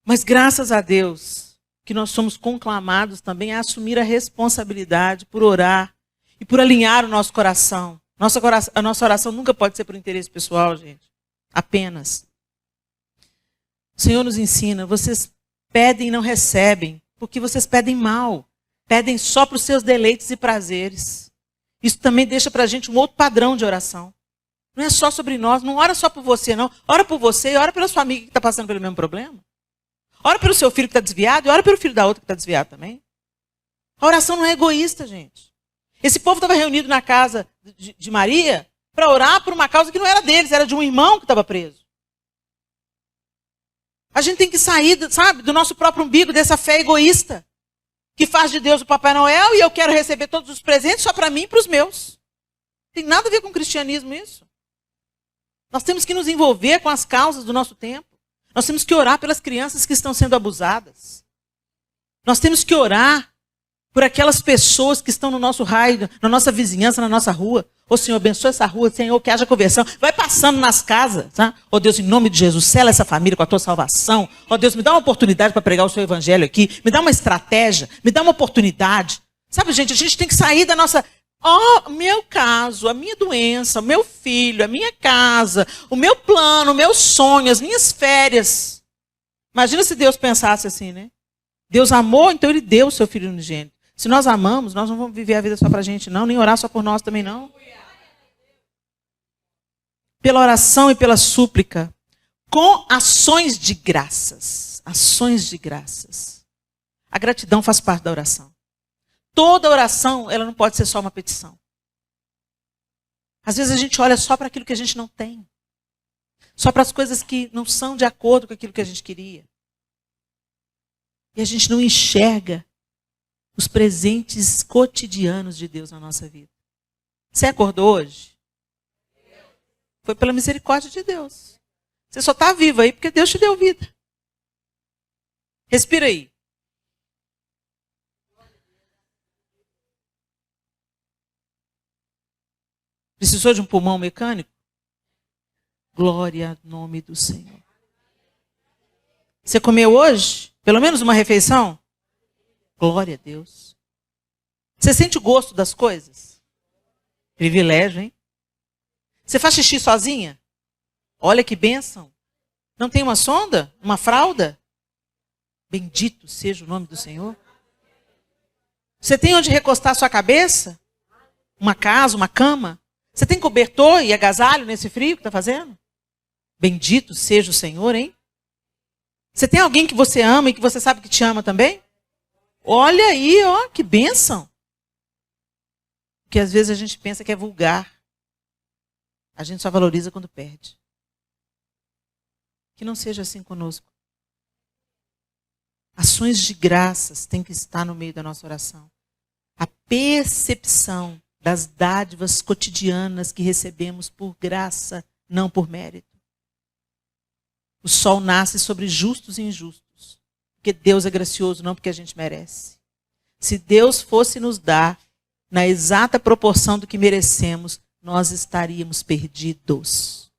S1: Mas graças a Deus que nós somos conclamados também a assumir a responsabilidade por orar e por alinhar o nosso coração. A nossa oração nunca pode ser por interesse pessoal, gente. Apenas. O Senhor nos ensina, vocês pedem e não recebem, porque vocês pedem mal. Pedem só para os seus deleites e prazeres. Isso também deixa para a gente um outro padrão de oração. Não é só sobre nós, não ora só por você, não. Ora por você e ora pela sua amiga que está passando pelo mesmo problema. Ora pelo seu filho que está desviado e ora pelo filho da outra que está desviado também. A oração não é egoísta, gente. Esse povo estava reunido na casa de Maria para orar por uma causa que não era deles, era de um irmão que estava preso. A gente tem que sair, sabe, do nosso próprio umbigo, dessa fé egoísta, que faz de Deus o Papai Noel e eu quero receber todos os presentes só para mim e para os meus. Não tem nada a ver com o cristianismo isso. Nós temos que nos envolver com as causas do nosso tempo. Nós temos que orar pelas crianças que estão sendo abusadas. Nós temos que orar por aquelas pessoas que estão no nosso raio, na nossa vizinhança, na nossa rua. Ô Senhor, abençoa essa rua, Senhor, que haja conversão. Vai passando nas casas, tá? Ô Deus, em nome de Jesus, sela essa família com a tua salvação. Ô Deus, me dá uma oportunidade para pregar o seu evangelho aqui. Me dá uma estratégia, me dá uma oportunidade. Sabe, gente, a gente tem que sair da nossa... meu caso, a minha doença, o meu filho, a minha casa, o meu plano, o meu sonho, as minhas férias. Imagina se Deus pensasse assim, né? Deus amou, então Ele deu o seu Filho unigênito. Se nós amamos, nós não vamos viver a vida só para a gente, não, nem orar só por nós também, não. Pela oração e pela súplica, com ações de graças. Ações de graças. A gratidão faz parte da oração. Toda oração, ela não pode ser só uma petição. Às vezes a gente olha só para aquilo que a gente não tem. Só para as coisas que não são de acordo com aquilo que a gente queria. E a gente não enxerga os presentes cotidianos de Deus na nossa vida. Você acordou hoje? Foi pela misericórdia de Deus. Você só está vivo aí porque Deus te deu vida. Respira aí. Precisou de um pulmão mecânico? Glória ao nome do Senhor. Você comeu hoje? Pelo menos uma refeição? Glória a Deus. Você sente o gosto das coisas? Privilégio, hein? Você faz xixi sozinha? Olha que bênção. Não tem uma sonda? Uma fralda? Bendito seja o nome do Senhor. Você tem onde recostar a sua cabeça? Uma casa, uma cama? Você tem cobertor e agasalho nesse frio que está fazendo? Bendito seja o Senhor, hein? Você tem alguém que você ama e que você sabe que te ama também? Olha aí, ó, que bênção. Porque às vezes a gente pensa que é vulgar. A gente só valoriza quando perde. Que não seja assim conosco. Ações de graças têm que estar no meio da nossa oração. A percepção das dádivas cotidianas que recebemos por graça, não por mérito. O sol nasce sobre justos e injustos. Porque Deus é gracioso, não porque a gente merece. Se Deus fosse nos dar na exata proporção do que merecemos, nós estaríamos perdidos.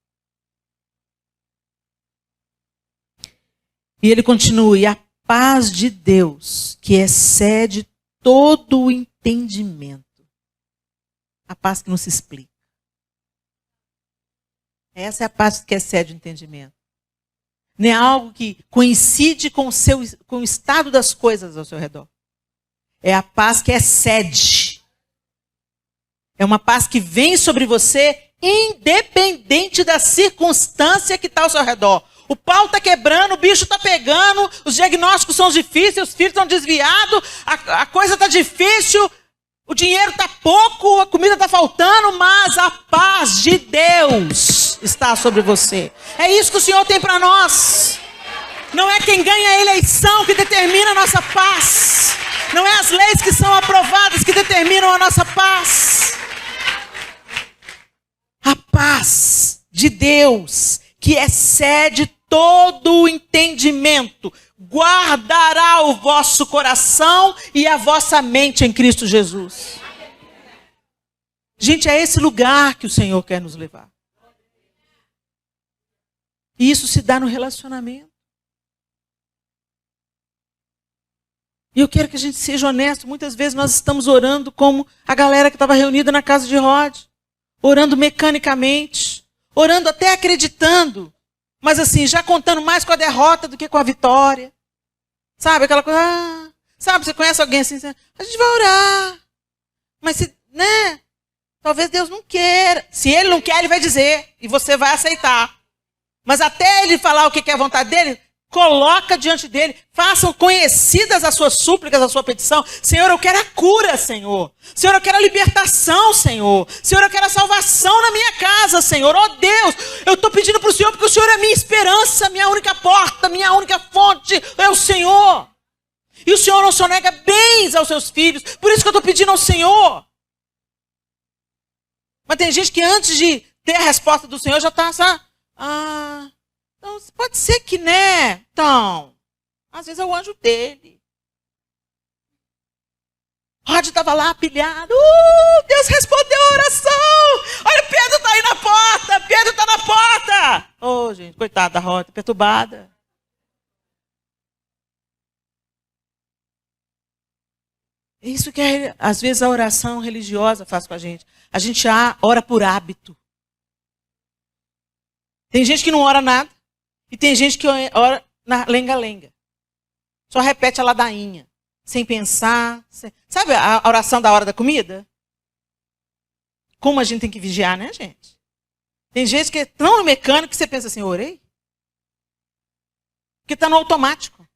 S1: E ele continua, e a paz de Deus, que excede todo o entendimento. A paz que não se explica. Essa é a paz que excede o entendimento. Não é algo que coincide com o estado das coisas ao seu redor. É a paz que excede. É uma paz que vem sobre você, independente da circunstância que está ao seu redor. O pau está quebrando, o bicho está pegando, os diagnósticos são difíceis, os filhos estão desviados, a coisa está difícil, o dinheiro está pouco, a comida está faltando, mas a paz de Deus está sobre você. É isso que o Senhor tem para nós. Não é quem ganha a eleição que determina a nossa paz. Não é as leis que são aprovadas que determinam a nossa paz. A paz de Deus, que excede todo o entendimento, guardará o vosso coração e a vossa mente em Cristo Jesus. Gente, é esse lugar que o Senhor quer nos levar. E isso se dá no relacionamento. E eu quero que a gente seja honesto. Muitas vezes nós estamos orando como a galera que estava reunida na casa de Rod. Orando mecanicamente. Orando até acreditando. Mas assim, já contando mais com a derrota do que com a vitória. Sabe, aquela coisa... sabe, você conhece alguém assim, a gente vai orar. Mas se, né? Talvez Deus não queira. Se Ele não quer, Ele vai dizer. E você vai aceitar. Mas até Ele falar o que é a vontade dEle, coloca diante dEle. Façam conhecidas as suas súplicas, a sua petição. Senhor, eu quero a cura, Senhor. Senhor, eu quero a libertação, Senhor. Senhor, eu quero a salvação na minha casa, Senhor. Oh Deus, eu estou pedindo para o Senhor, porque o Senhor é minha esperança, minha única porta, minha única fonte. É o Senhor. E o Senhor não só nega bens aos seus filhos. Por isso que eu estou pedindo ao Senhor. Mas tem gente que antes de ter a resposta do Senhor já está, sabe? Então, pode ser que, né? Então, às vezes é o anjo dele. Rod estava lá pilhado. Deus respondeu a oração. Olha, Pedro está aí na porta. Pedro está na porta. Oh, gente, coitada da Rod, perturbada. É isso que, às vezes, a oração religiosa faz com a gente. A gente ora por hábito. Tem gente que não ora nada. E tem gente que ora na lenga-lenga. Só repete a ladainha. Sem pensar. Sabe a oração da hora da comida? Como a gente tem que vigiar, né, gente? Tem gente que é tão mecânico que você pensa assim, orei? Porque está no automático.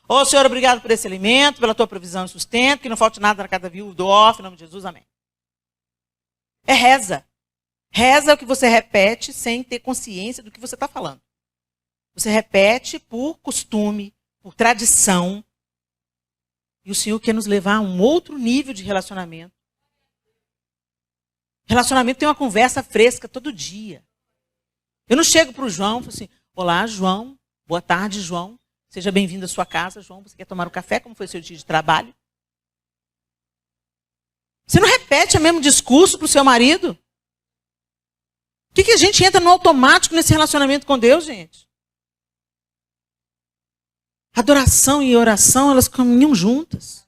S1: Ô, Senhor, obrigado por esse alimento, pela tua provisão e sustento, que não falte nada na cada viúva do órfão, em nome de Jesus, amém. É reza. Reza é o que você repete sem ter consciência do que você está falando. Você repete por costume, por tradição. E o Senhor quer nos levar a um outro nível de relacionamento. Relacionamento tem uma conversa fresca todo dia. Eu não chego para o João e falo assim, olá, João, boa tarde, João. Seja bem-vindo à sua casa, João. Você quer tomar um café? Como foi seu dia de trabalho? Você não repete o mesmo discurso para o seu marido? Por que a gente entra no automático nesse relacionamento com Deus, gente? Adoração e oração, elas caminham juntas.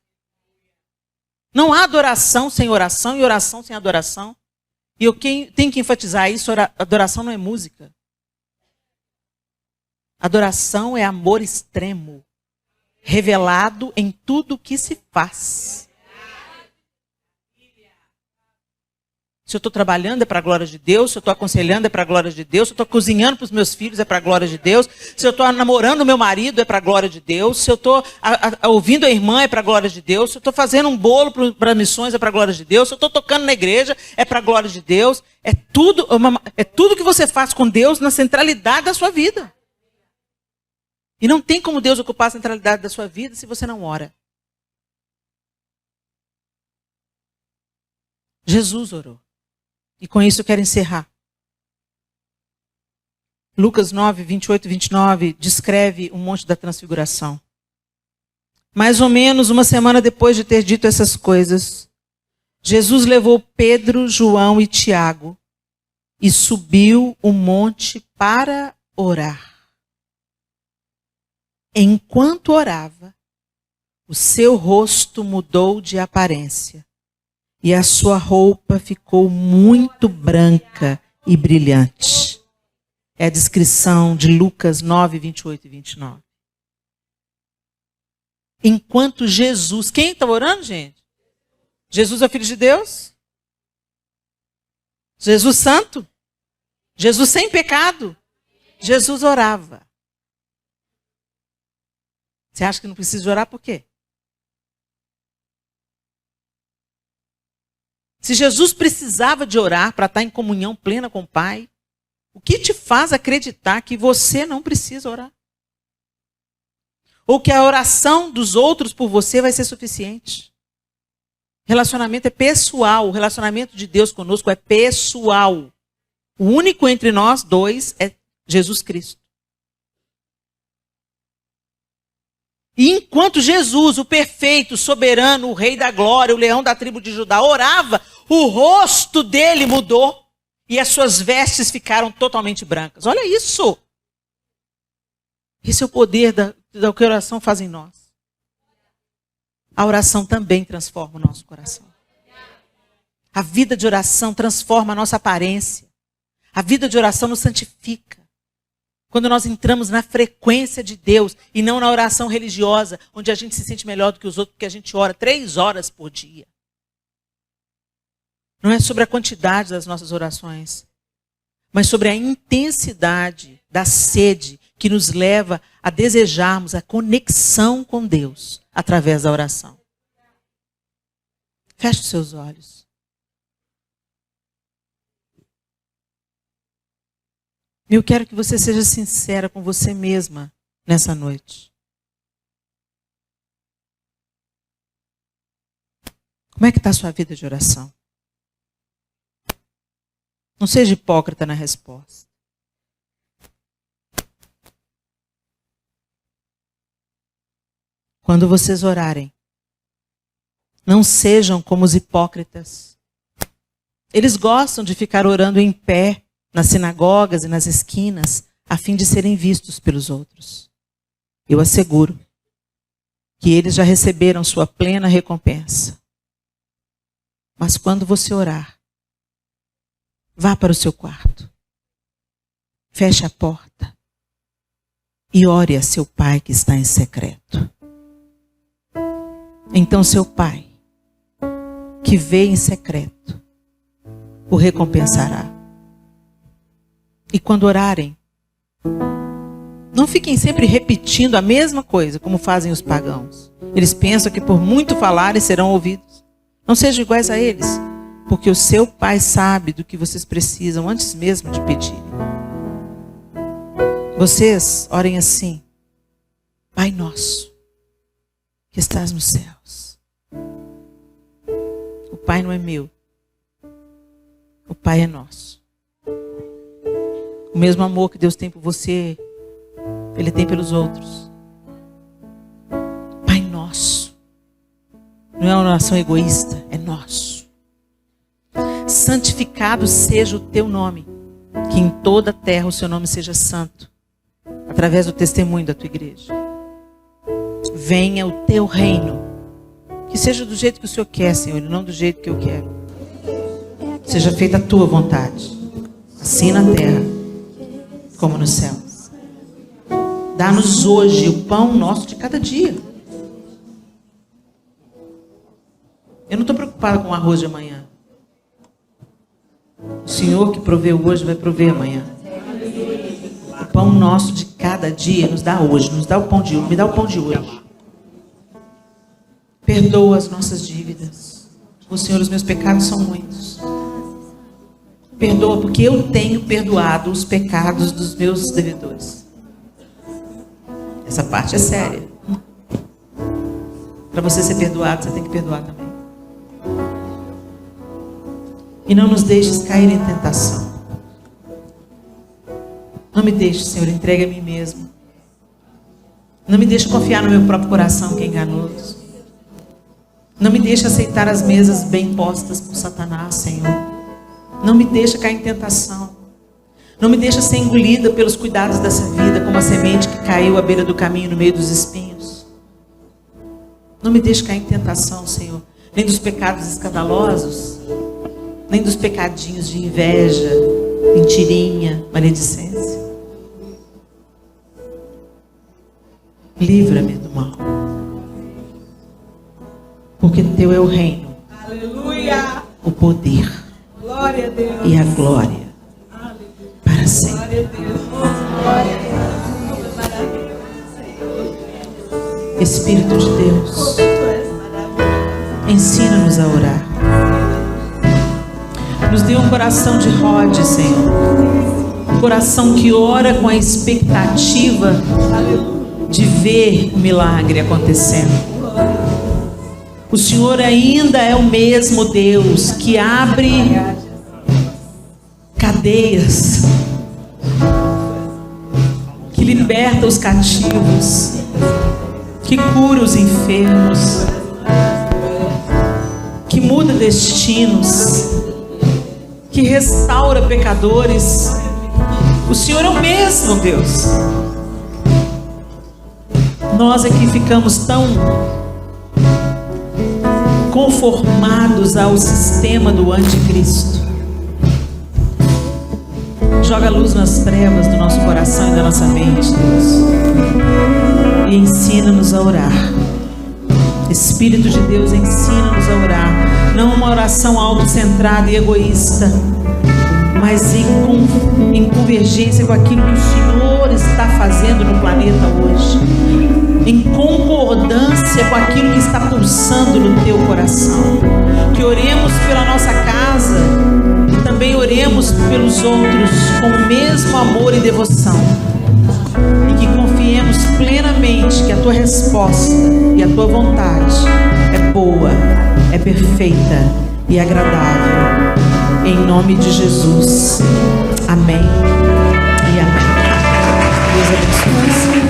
S1: Não há adoração sem oração e oração sem adoração. E eu tenho que enfatizar isso, adoração não é música. Adoração é amor extremo, revelado em tudo o que se faz. Se eu estou trabalhando é para a glória de Deus, se eu estou aconselhando é para a glória de Deus, se eu estou cozinhando para os meus filhos é para a glória de Deus, se eu estou namorando o meu marido é para a glória de Deus, se eu estou ouvindo a irmã é para a glória de Deus, se eu estou fazendo um bolo para missões é para a glória de Deus, se eu estou tocando na igreja é para a glória de Deus. É tudo que você faz com Deus na centralidade da sua vida. E não tem como Deus ocupar a centralidade da sua vida se você não ora. Jesus orou. E com isso eu quero encerrar. Lucas 9, 28 e 29 descreve o monte da transfiguração. Mais ou menos uma semana depois de ter dito essas coisas, Jesus levou Pedro, João e Tiago e subiu o monte para orar. Enquanto orava, O seu rosto mudou de aparência e a sua roupa ficou muito branca e brilhante. É a descrição de Lucas 9, 28 e 29. Enquanto Jesus... Quem está orando, gente? Jesus é o Filho de Deus? Jesus santo? Jesus sem pecado? Jesus orava. Você acha que não precisa orar por quê? Se Jesus precisava de orar para estar em comunhão plena com o Pai, o que te faz acreditar que você não precisa orar? Ou que a oração dos outros por você vai ser suficiente? Relacionamento é pessoal. O relacionamento de Deus conosco é pessoal. O único entre nós dois é Jesus Cristo. E enquanto Jesus, o perfeito, soberano, o rei da glória, o leão da tribo de Judá, orava, o rosto dele mudou e as suas vestes ficaram totalmente brancas. Olha isso! Esse é o poder da que a oração faz em nós. A oração também transforma o nosso coração. A vida de oração transforma a nossa aparência. A vida de oração nos santifica. Quando nós entramos na frequência de Deus e não na oração religiosa, onde a gente se sente melhor do que os outros, porque a gente ora 3 horas por dia. Não é sobre a quantidade das nossas orações, mas sobre a intensidade da sede que nos leva a desejarmos a conexão com Deus através da oração. Feche os seus olhos. Eu quero que você seja sincera com você mesma nessa noite. Como é que está a sua vida de oração? Não seja hipócrita na resposta. Quando vocês orarem, não sejam como os hipócritas. Eles gostam de ficar orando em pé, nas sinagogas e nas esquinas, a fim de serem vistos pelos outros. Eu asseguro que eles já receberam sua plena recompensa. Mas quando você orar, vá para o seu quarto, feche a porta e ore a seu Pai que está em secreto. Então seu Pai, que vê em secreto, o recompensará. E quando orarem, não fiquem sempre repetindo a mesma coisa, como fazem os pagãos. Eles pensam que por muito falarem serão ouvidos. Não sejam iguais a eles, porque o seu Pai sabe do que vocês precisam antes mesmo de pedirem. Vocês orem assim: Pai nosso, que estás nos céus. O Pai não é meu, o Pai é nosso. O mesmo amor que Deus tem por você, Ele tem pelos outros. Pai nosso. Não é uma oração egoísta, é nosso. Santificado seja o teu nome. Que em toda a terra o seu nome seja santo. Através do testemunho da tua igreja. Venha o teu reino. Que seja do jeito que o Senhor quer, Senhor, e não do jeito que eu quero. Seja feita a tua vontade. Assim na terra como no céu. Dá-nos hoje o pão nosso de cada dia. Eu não estou preocupada com o arroz de amanhã. O Senhor que proveu hoje vai prover amanhã. O pão nosso de cada dia nos dá hoje. Nos dá o pão de hoje. Me dá o pão de hoje. Perdoa as nossas dívidas. O Senhor, os meus pecados são muitos. Perdoa, porque eu tenho perdoado os pecados dos meus devedores. Essa parte é séria. Para você ser perdoado, você tem que perdoar também. E não nos deixes cair em tentação. Não me deixe, Senhor, entregue a mim mesmo. Não me deixe confiar no meu próprio coração, que é enganoso. Não me deixe aceitar as mesas bem postas por Satanás, Senhor. Não me deixa cair em tentação. Não me deixa ser engolida pelos cuidados dessa vida, como a semente que caiu à beira do caminho no meio dos espinhos. Não me deixe cair em tentação, Senhor, nem dos pecados escandalosos, nem dos pecadinhos de inveja, mentirinha, maledicência. Livra-me do mal, porque teu é o reino,
S2: Aleluia.
S1: o poder,
S2: Glória a Deus.
S1: e a glória para sempre.
S2: Glória a Deus. Glória a Deus.
S1: Espírito de Deus,
S2: Tu és maravilhoso.
S1: ensina-nos a orar. Nos dê um coração de Rode, Senhor. Um coração que ora com a expectativa de ver o milagre acontecendo. O Senhor ainda é o mesmo Deus que abre cadeias, que liberta os cativos, que cura os enfermos, que muda destinos, que restaura pecadores. O Senhor é o mesmo Deus. Nós é que ficamos tão conformados ao sistema do anticristo. Joga luz nas trevas do nosso coração e da nossa mente, Deus, e ensina-nos a orar. Espírito de Deus, ensina-nos a orar. Não uma oração autocentrada e egoísta, mas em convergência com aquilo que o Senhor está fazendo no planeta hoje, em concordância com aquilo que está pulsando no teu coração. Que oremos pela nossa casa e também oremos pelos outros com o mesmo amor e devoção, e que confiemos plenamente que a tua resposta e a tua vontade é boa, é perfeita e agradável. Em nome de Jesus. Amém e amém. Deus abençoe.